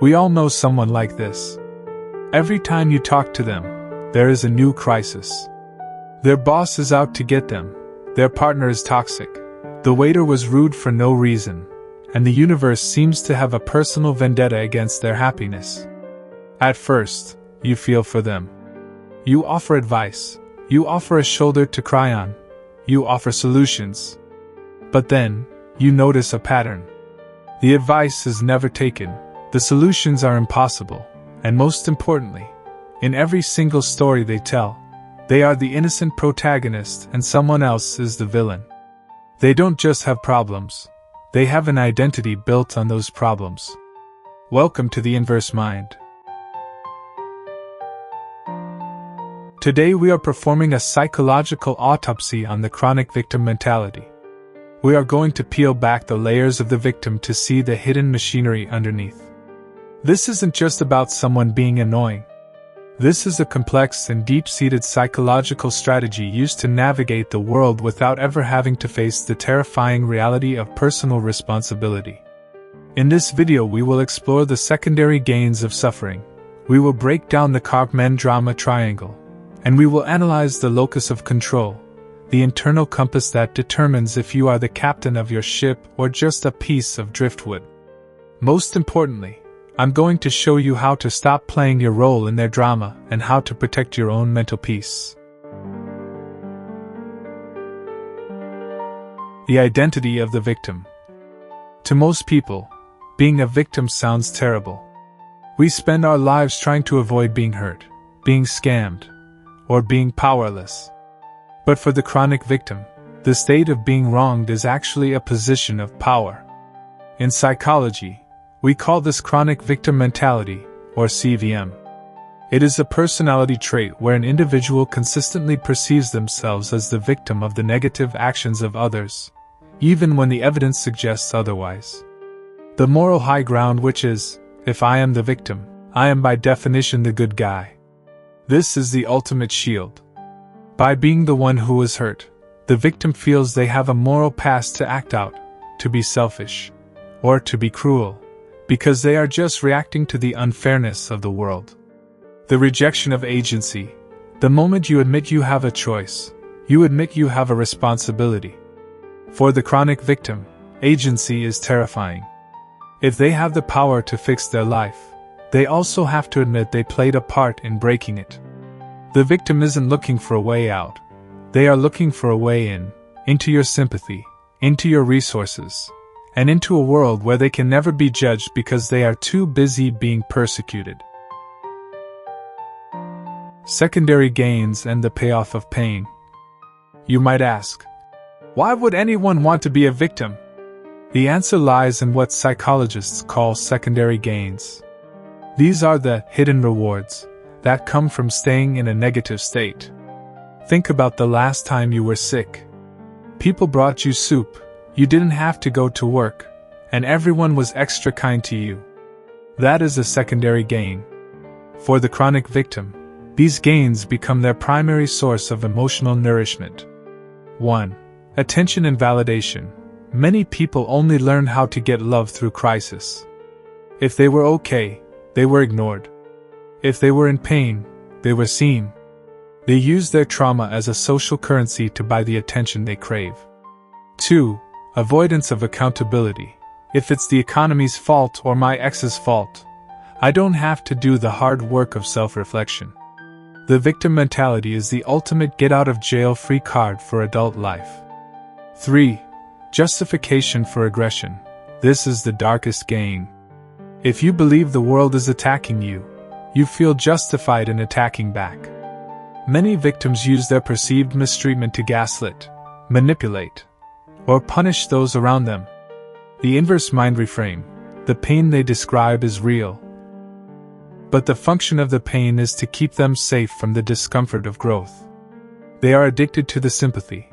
We all know someone like this. Every time you talk to them, there is a new crisis. Their boss is out to get them, their partner is toxic, the waiter was rude for no reason, and the universe seems to have a personal vendetta against their happiness. At first, you feel for them. You offer advice, you offer a shoulder to cry on, you offer solutions. But then, you notice a pattern. The advice is never taken, the solutions are impossible, and most importantly, in every single story they tell, they are the innocent protagonist and someone else is the villain. They don't just have problems, they have an identity built on those problems. Welcome to the Inverse Mind. Today we are performing a psychological autopsy on the chronic victim mentality. We are going to peel back the layers of the victim to see the hidden machinery underneath. This isn't just about someone being annoying. This is a complex and deep-seated psychological strategy used to navigate the world without ever having to face the terrifying reality of personal responsibility. In this video we will explore the secondary gains of suffering, we will break down the Karpman Drama Triangle, and we will analyze the locus of control, the internal compass that determines if you are the captain of your ship or just a piece of driftwood. Most importantly, I'm going to show you how to stop playing your role in their drama and how to protect your own mental peace. The identity of the victim. To most people, being a victim sounds terrible. We spend our lives trying to avoid being hurt, being scammed, or being powerless. But for the chronic victim, the state of being wronged is actually a position of power. In psychology, we call this chronic victim mentality, or CVM. It is a personality trait where an individual consistently perceives themselves as the victim of the negative actions of others, even when the evidence suggests otherwise. The moral high ground which is, if I am the victim, I am by definition the good guy. This is the ultimate shield. By being the one who was hurt, the victim feels they have a moral pass to act out, to be selfish, or to be cruel, because they are just reacting to the unfairness of the world. The rejection of agency. The moment you admit you have a choice, you admit you have a responsibility. For the chronic victim, agency is terrifying. If they have the power to fix their life, they also have to admit they played a part in breaking it. The victim isn't looking for a way out. They are looking for a way in, into your sympathy, into your resources, and into a world where they can never be judged because they are too busy being persecuted. Secondary gains and the payoff of pain. You might ask, why would anyone want to be a victim? The answer lies in what psychologists call secondary gains. These are the hidden rewards that come from staying in a negative state. Think about the last time you were sick. People brought you soup, you didn't have to go to work, and everyone was extra kind to you. That is a secondary gain. For the chronic victim, these gains become their primary source of emotional nourishment. 1. Attention and validation. Many people only learn how to get love through crisis. If they were okay, they were ignored. If they were in pain, they were seen. They used their trauma as a social currency to buy the attention they crave. 2. Avoidance of accountability. If it's the economy's fault or my ex's fault, I don't have to do the hard work of self-reflection. The victim mentality is the ultimate get-out-of-jail-free card for adult life. 3. Justification for aggression. This is the darkest gain. If you believe the world is attacking you, you feel justified in attacking back. Many victims use their perceived mistreatment to gaslit, manipulate, or punish those around them. The inverse mind reframe. The pain they describe is real, but the function of the pain is to keep them safe from the discomfort of growth. They are addicted to the sympathy,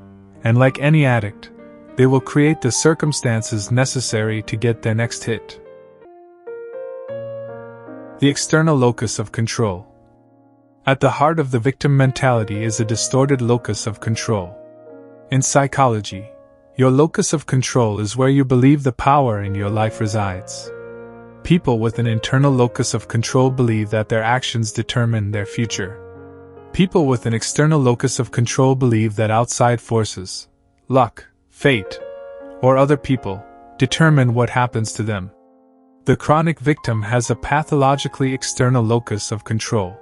and like any addict, they will create the circumstances necessary to get their next hit. The external locus of control. At the heart of the victim mentality is a distorted locus of control. In psychology, your locus of control is where you believe the power in your life resides. People with an internal locus of control believe that their actions determine their future. People with an external locus of control believe that outside forces, luck, fate, or other people, determine what happens to them. The chronic victim has a pathologically external locus of control.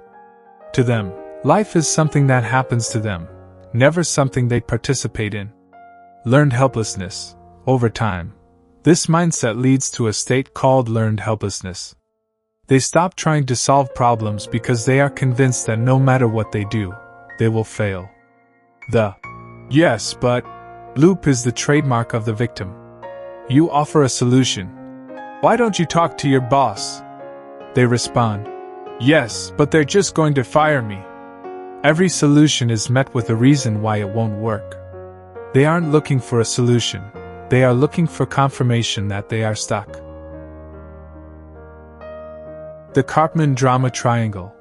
To them, life is something that happens to them, never something they participate in. Learned helplessness. Over time, this mindset leads to a state called learned helplessness. They stop trying to solve problems because they are convinced that no matter what they do, they will fail. The "yes, but" loop is the trademark of the victim. You offer a solution. "Why don't you talk to your boss?" They respond, "Yes, but they're just going to fire me." Every solution is met with a reason why it won't work. They aren't looking for a solution. They are looking for confirmation that they are stuck. The Karpman Drama Triangle.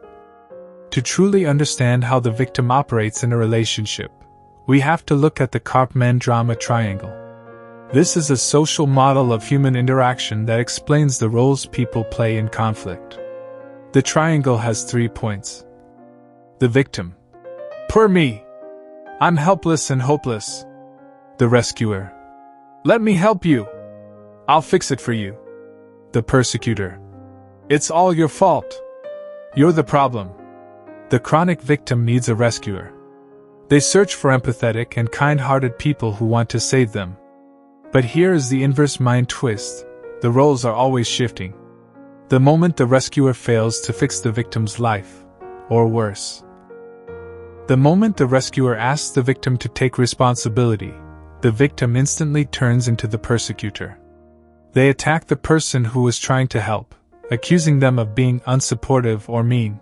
To truly understand how the victim operates in a relationship, we have to look at the Karpman Drama Triangle. This is a social model of human interaction that explains the roles people play in conflict. The triangle has 3 points. The victim. "Poor me. I'm helpless and hopeless." The rescuer. "Let me help you. I'll fix it for you." The persecutor. "It's all your fault. You're the problem." The chronic victim needs a rescuer. They search for empathetic and kind-hearted people who want to save them. But here is the inverse mind twist. The roles are always shifting. The moment the rescuer fails to fix the victim's life, or worse. The moment the rescuer asks the victim to take responsibility, the victim instantly turns into the persecutor. They attack the person who is trying to help, accusing them of being unsupportive or mean.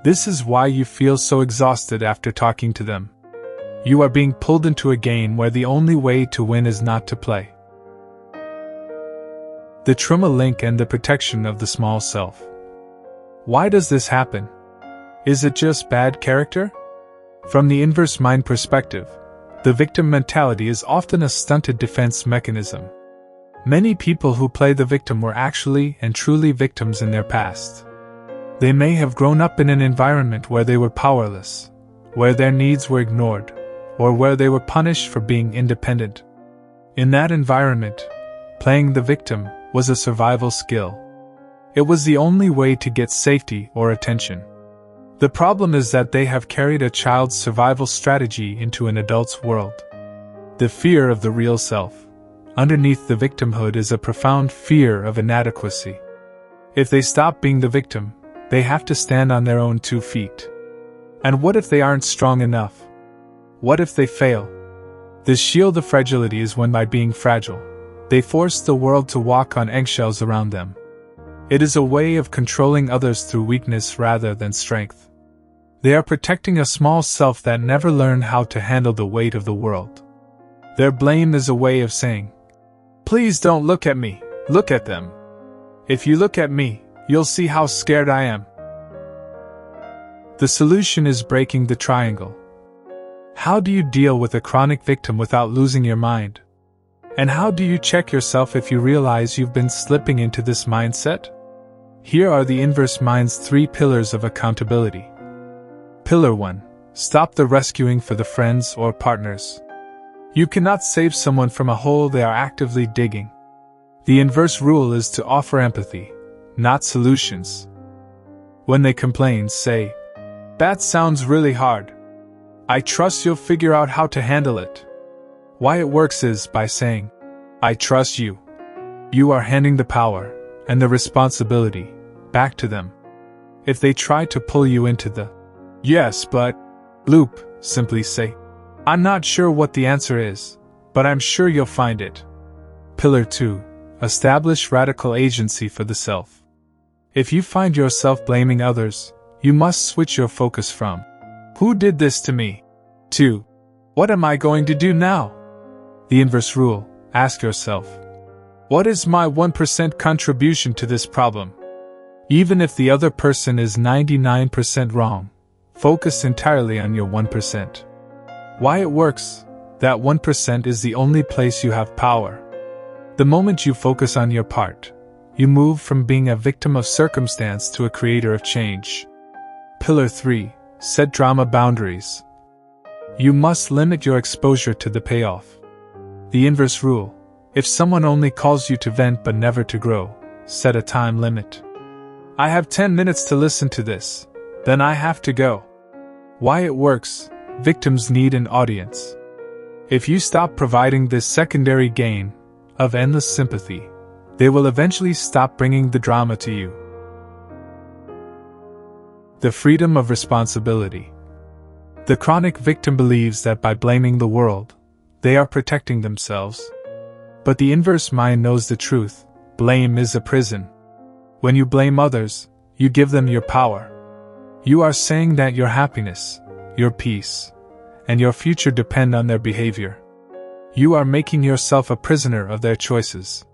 This is why you feel so exhausted after talking to them. You are being pulled into a game where the only way to win is not to play. The trauma link and the protection of the small self. Why does this happen? Is it just bad character? From the inverse mind perspective, the victim mentality is often a stunted defense mechanism. Many people who play the victim were actually and truly victims in their past. They may have grown up in an environment where they were powerless, where their needs were ignored, or where they were punished for being independent. In that environment, playing the victim was a survival skill. It was the only way to get safety or attention. The problem is that they have carried a child's survival strategy into an adult's world. The fear of the real self. Underneath the victimhood is a profound fear of inadequacy. If they stop being the victim, they have to stand on their own 2 feet. And what if they aren't strong enough? What if they fail? This shield of fragility is won by being fragile. They force the world to walk on eggshells around them. It is a way of controlling others through weakness rather than strength. They are protecting a small self that never learned how to handle the weight of the world. Their blame is a way of saying, "Please don't look at me, look at them. If you look at me, you'll see how scared I am." The solution is breaking the triangle. How do you deal with a chronic victim without losing your mind? And how do you check yourself if you realize you've been slipping into this mindset? Here are the inverse mind's 3 pillars of accountability. Pillar 1. Stop the rescuing for the friends or partners. You cannot save someone from a hole they are actively digging. The inverse rule is to offer empathy, not solutions. When they complain, say, "That sounds really hard. I trust you'll figure out how to handle it." Why it works is by saying, "I trust you." You are handing the power and the responsibility back to them. If they try to pull you into the "yes, but" loop, simply say, "I'm not sure what the answer is, but I'm sure you'll find it." Pillar 2. Establish radical agency for the self. If you find yourself blaming others, you must switch your focus from "who did this to me?" to "what am I going to do now?" The inverse rule, ask yourself, what is my 1% contribution to this problem? Even if the other person is 99% wrong, focus entirely on your 1%. Why it works? That 1% is the only place you have power. The moment you focus on your part, You move from being a victim of circumstance to a creator of change. Pillar 3. Set drama boundaries. You must limit your exposure to the payoff. The inverse rule: if someone only calls you to vent but never to grow, set a time limit. I have 10 minutes to listen to this, then I have to go. Why it works: victims need an audience. If you stop providing this secondary gain of endless sympathy, they will eventually stop bringing the drama to you. The freedom of responsibility. The chronic victim believes that by blaming the world, they are protecting themselves. But the inverse mind knows the truth: blame is a prison. When you blame others, you give them your power. You are saying that your happiness, your peace, and your future depend on their behavior. You are making yourself a prisoner of their choices.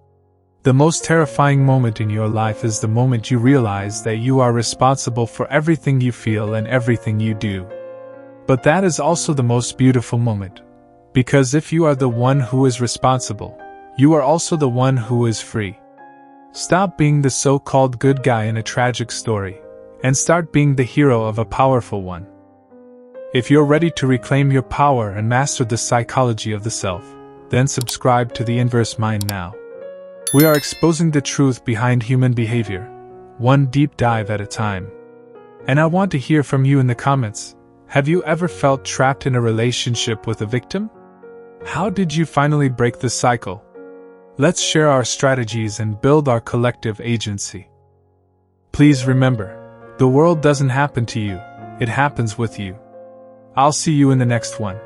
The most terrifying moment in your life is the moment you realize that you are responsible for everything you feel and everything you do. But that is also the most beautiful moment, because if you are the one who is responsible, you are also the one who is free. Stop being the so-called good guy in a tragic story, and start being the hero of a powerful one. If you're ready to reclaim your power and master the psychology of the self, then subscribe to the Inverse Mind now. We are exposing the truth behind human behavior, one deep dive at a time. And I want to hear from you in the comments. Have you ever felt trapped in a relationship with a victim? How did you finally break the cycle? Let's share our strategies and build our collective agency. Please remember, the world doesn't happen to you, it happens with you. I'll see you in the next one.